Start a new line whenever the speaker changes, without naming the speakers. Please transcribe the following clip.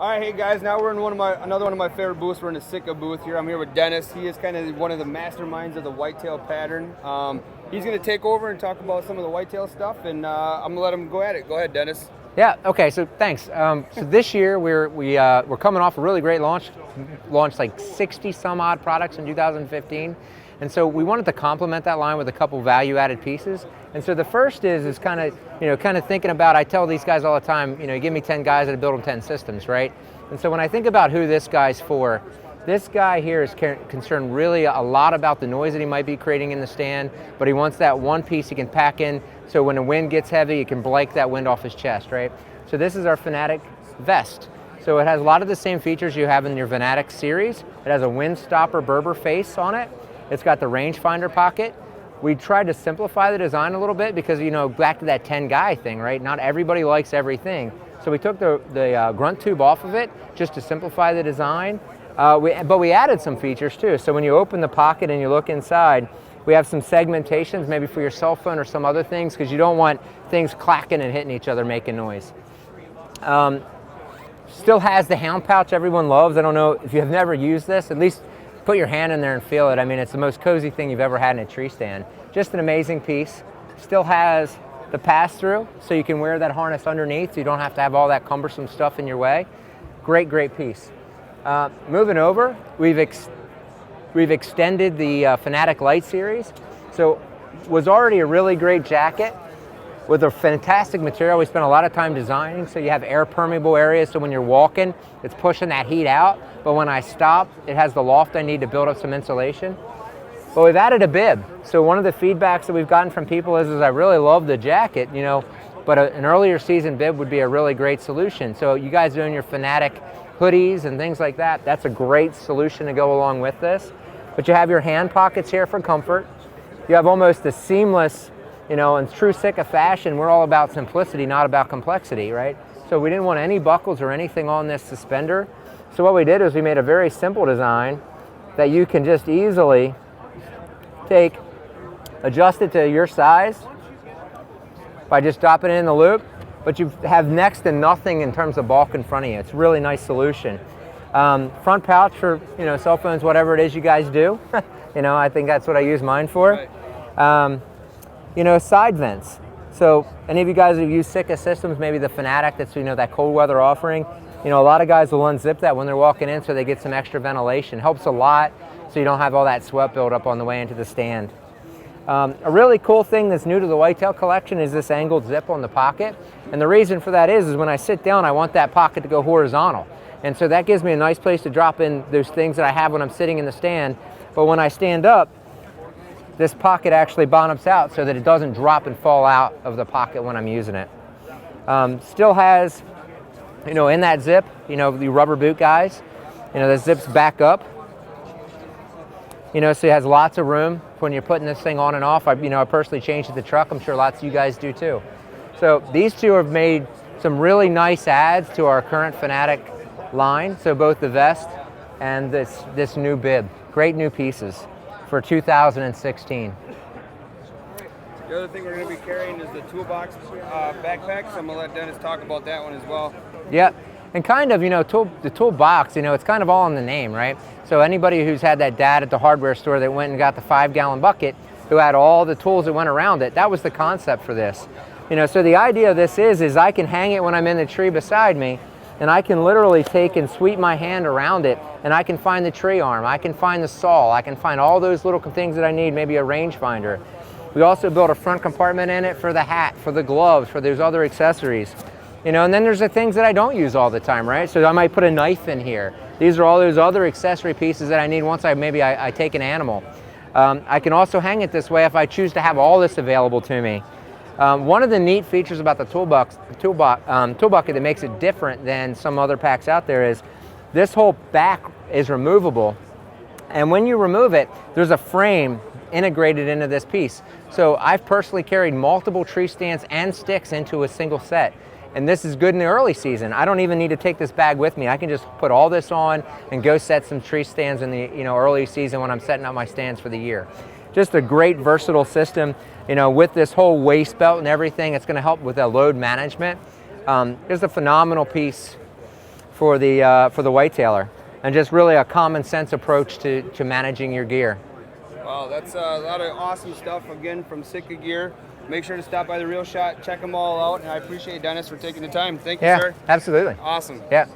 All right, hey guys, now we're in another one of my favorite booths. We're in the Sitka booth here. I'm here with Dennis. He is kind of one of the masterminds of the whitetail pattern. He's going to take over and talk about some of the whitetail stuff, and I'm going to let him go at it. Go ahead, Dennis.
Yeah. Okay. So thanks. So this year we're coming off a really great launch. Launched like 60 some odd products in 2015, and so we wanted to complement that line with a couple value-added pieces. And so the first is kind of thinking about. I tell these guys all the time, you give me 10 guys and I build them 10 systems, right? And so when I think about who this guy's for, this guy here is concerned really a lot about the noise that he might be creating in the stand, but he wants that one piece he can pack in so when the wind gets heavy, he can blank that wind off his chest, right? So this is our Fanatic Vest. So it has a lot of the same features you have in your Fanatic series. It has a wind stopper Berber face on it. It's got the rangefinder pocket. We tried to simplify the design a little bit because, back to that 10 guy thing, right? Not everybody likes everything. So we took the grunt tube off of it just to simplify the design. But we added some features too. So when you open the pocket and you look inside, we have some segmentations maybe for your cell phone or some other things because you don't want things clacking and hitting each other making noise. Still has the hound pouch everyone loves. I don't know if you have never used this, at least put your hand in there and feel it. I mean, it's the most cozy thing you've ever had in a tree stand. Just an amazing piece. Still has the pass-through, so you can wear that harness underneath so you don't have to have all that cumbersome stuff in your way. Great, great piece. Moving over, we've extended the Fanatic Lite series. So was already a really great jacket with a fantastic material. We spent a lot of time designing, so you have air permeable areas, so when you're walking, it's pushing that heat out, but when I stop, it has the loft I need to build up some insulation. But we've added a bib. So one of the feedbacks that we've gotten from people is I really love the jacket, but an earlier season bib would be a really great solution. So you guys doing your Fanatic hoodies and things like that, that's a great solution to go along with this. But you have your hand pockets here for comfort. You have almost a seamless, in true Sitka fashion, we're all about simplicity, not about complexity, right? So we didn't want any buckles or anything on this suspender. So what we did is we made a very simple design that you can just easily adjust it to your size by just dropping it in the loop, but you have next to nothing in terms of bulk in front of you. It's a really nice solution. Front pouch for cell phones, whatever it is you guys do. I think that's what I use mine for. Side vents. So any of you guys who use Sitka systems, maybe the Fanatic, that's that cold weather offering. A lot of guys will unzip that when they're walking in so they get some extra ventilation. Helps a lot so you don't have all that sweat build up on the way into the stand. A really cool thing that's new to the Whitetail collection is this angled zip on the pocket. And the reason for that is when I sit down, I want that pocket to go horizontal. And so that gives me a nice place to drop in those things that I have when I'm sitting in the stand. But when I stand up, this pocket actually bottoms out so that it doesn't drop and fall out of the pocket when I'm using it. Still has, in that zip, the rubber boot guys, the zips back up. So it has lots of room when you're putting this thing on and off. I personally changed it to the truck. I'm sure lots of you guys do too. So these two have made some really nice adds to our current Fanatic line. So both the vest and this new bib. Great new pieces for 2016.
The other thing we're going to be carrying is the Toolbox backpack, so I'm going to let Dennis talk about that one as well.
Yep. And kind of, the Toolbox, it's kind of all in the name, right? So anybody who's had that dad at the hardware store that went and got the 5-gallon bucket, who had all the tools that went around it, that was the concept for this. So the idea of this is I can hang it when I'm in the tree beside me, and I can literally take and sweep my hand around it, and I can find the tree arm, I can find the saw, I can find all those little things that I need, maybe a rangefinder. We also built a front compartment in it for the hat, for the gloves, for those other accessories. And then there's the things that I don't use all the time, right? So I might put a knife in here. These are all those other accessory pieces that I need once I take an animal. I can also hang it this way if I choose to have all this available to me. One of the neat features about the tool bucket that makes it different than some other packs out there is this whole back is removable. And when you remove it, there's a frame integrated into this piece. So I've personally carried multiple tree stands and sticks into a single set. And this is good in the early season. I don't even need to take this bag with me. I can just put all this on and go set some tree stands in the early season when I'm setting up my stands for the year. Just a great versatile system, with this whole waist belt and everything. It's going to help with the load management. It's a phenomenal piece for the whitetailer, and just really a common sense approach to managing your gear.
Wow, that's a lot of awesome stuff again from Sitka Gear. Make sure to stop by the Real Shot, check them all out, and I appreciate Dennis for taking the time. Thank you,
Yeah,
sir.
absolutely.
Awesome.
Yeah.